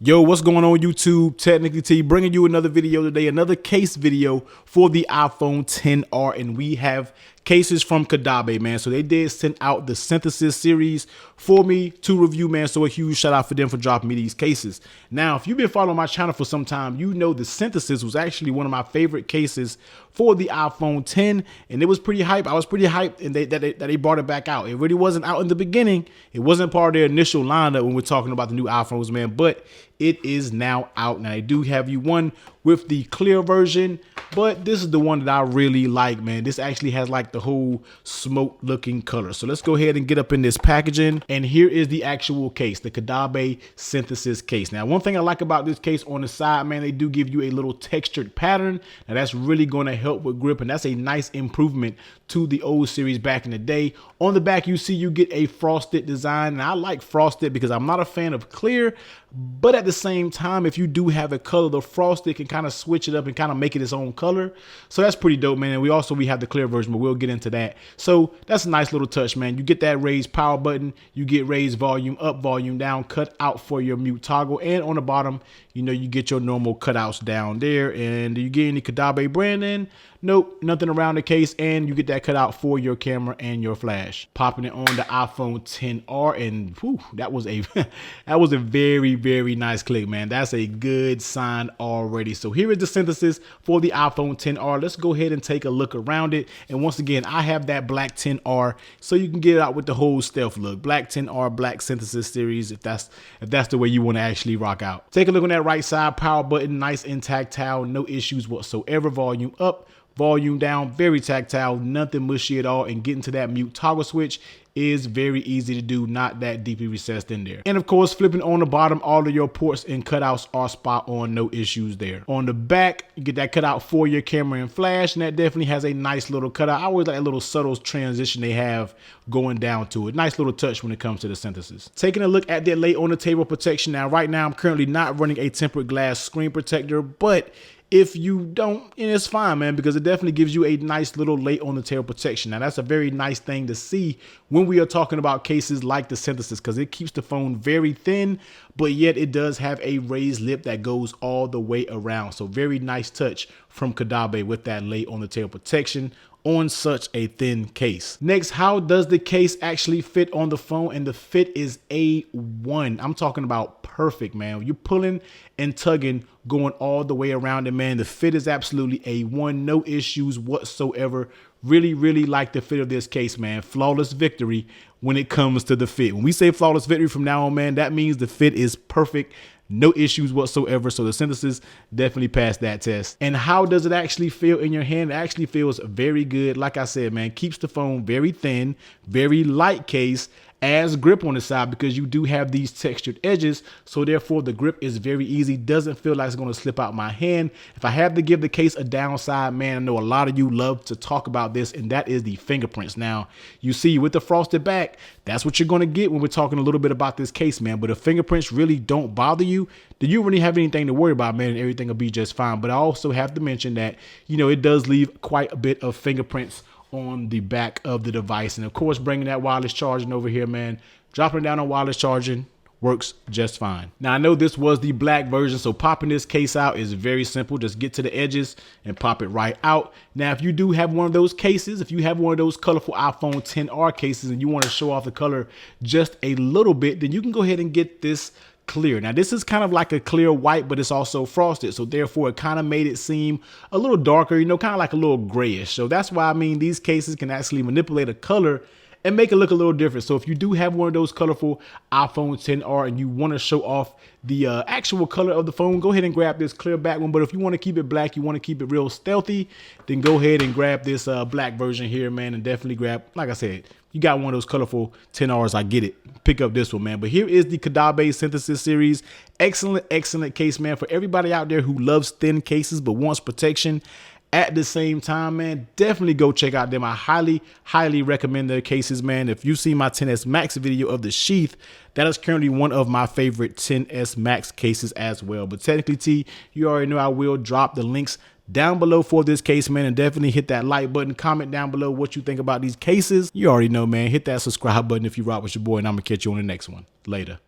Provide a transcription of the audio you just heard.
Yo, what's going on YouTube? Technically T bringing you another video today, another case video for the iPhone XR, and we have cases from Caudabe, man. So they did send out the Synthesis series for me to review, man. So a huge shout out for them for dropping me these cases. Now, if you've been following my channel for some time, you know the Synthesis was actually one of my favorite cases for the iPhone X, and it was pretty hype. I was pretty hyped and that they brought it back out. It really wasn't out in the beginning. It wasn't part of their initial lineup when we're talking about the new iPhones, man, but it is now out. Now, they do have you one with the clear version, but this is the one that I really like, man. This actually has like the whole smoke looking color. So let's go ahead and get up in this packaging. And here is the actual case, the Caudabe Synthesis case. Now, one thing I like about this case on the side, man, they do give you a little textured pattern. Now, that's really going to help with grip, and that's a nice improvement to the old series back in the day. On the back, you see you get a frosted design, and I like frosted because I'm not a fan of clear, but at the same time, if you do have a color, the frosted can kind of switch it up and kind of make it its own color. So that's pretty dope, man. And we have the clear version, but we'll get into that. So that's a nice little touch, man. You get that raised power button, you get raised volume up, volume down, cut out for your mute toggle, and on the bottom, you know, you get your normal cutouts down there. And do you get any Caudabe branding? Nope, nothing around the case, and you get that cutout for your camera and your flash. Popping it on the iPhone XR, and whew, that was a that was a very nice click, man. That's a good sign already. So here is the Synthesis for the iPhone XR. Let's go ahead and take a look around it. And once again, I have that black XR, so you can get it out with the whole stealth look. Black XR, black Synthesis series, if that's the way you want to actually rock out. Take a look on that right side, power button, nice and tactile, no issues whatsoever. Volume up, volume down, very tactile, nothing mushy at all. And getting to that mute toggle switch is very easy to do, not that deeply recessed in there. And of course, flipping on the bottom, all of your ports and cutouts are spot on, no issues there. On the back, you get that cutout for your camera and flash, and that definitely has a nice little cutout. I always like a little subtle transition they have going down to it. Nice little touch when it comes to the Synthesis. Taking a look at that lay on the table protection. Now, right now, I'm currently not running a tempered glass screen protector, but if you don't, and it's fine, man, because it definitely gives you a nice little lay on the tail protection. Now, that's a very nice thing to see when we are talking about cases like the Synthesis, because it keeps the phone very thin, but yet it does have a raised lip that goes all the way around. So very nice touch from Caudabe with that lay on the tail protection on such a thin case. Next, how does the case actually fit on the phone? And the fit is A1. I'm talking about perfect, man. You're pulling and tugging, going all the way around it, man. The fit is absolutely A1, no issues whatsoever. Really like the fit of this case, man. Flawless victory when it comes to the fit. When we say flawless victory from now on, man, that means the fit is perfect. No issues whatsoever. So the Synthesis definitely passed that test. And how does it actually feel in your hand? It actually feels very good. Like I said, man, keeps the phone very thin, very light case, as grip on the side, because you do have these textured edges. So therefore the grip is very easy. Doesn't feel like it's going to slip out my hand. If I have to give the case a downside, man, I know a lot of you love to talk about this, and that is the fingerprints. Now, you see with the frosted back, that's what you're going to get when we're talking a little bit about this case, man. But if fingerprints really don't bother you, then you really have anything to worry about, man, and everything will be just fine. But I also have to mention that, you know, it does leave quite a bit of fingerprints on the back of the device. And of course, bringing that wireless charging over here, man, dropping down on wireless charging works just fine. Now, I know this was the black version, so popping this case out is very simple. Just get to the edges and pop it right out. Now, if you do have one of those cases, if you have one of those colorful iPhone XR cases and you want to show off the color just a little bit, then you can go ahead and get this clear. Now, this is kind of like a clear white, but it's also frosted, so therefore it kind of made it seem a little darker, you know, kind of like a little grayish. So that's why, I mean, these cases can actually manipulate a color and make it look a little different. So if you do have one of those colorful iPhone XR and you want to show off the actual color of the phone, go ahead and grab this clear back one. But if you want to keep it black, you want to keep it real stealthy, then go ahead and grab this black version here, man, and definitely grab, like I said, you got one of those colorful XRs, I get it. Pick up this one, man. But here is the Caudabe Synthesis series. Excellent case, man. For everybody out there who loves thin cases but wants protection at the same time, man, definitely go check out them. I highly recommend their cases, man. If you see my XS Max video of the sheath, that is currently one of my favorite XS Max cases as well. But technically, T, you already know I will drop the links down below for this case, man, and definitely hit that like button. Comment down below what you think about these cases. You already know, man. Hit that subscribe button if you rock with your boy, and I'm gonna catch you on the next one. Later.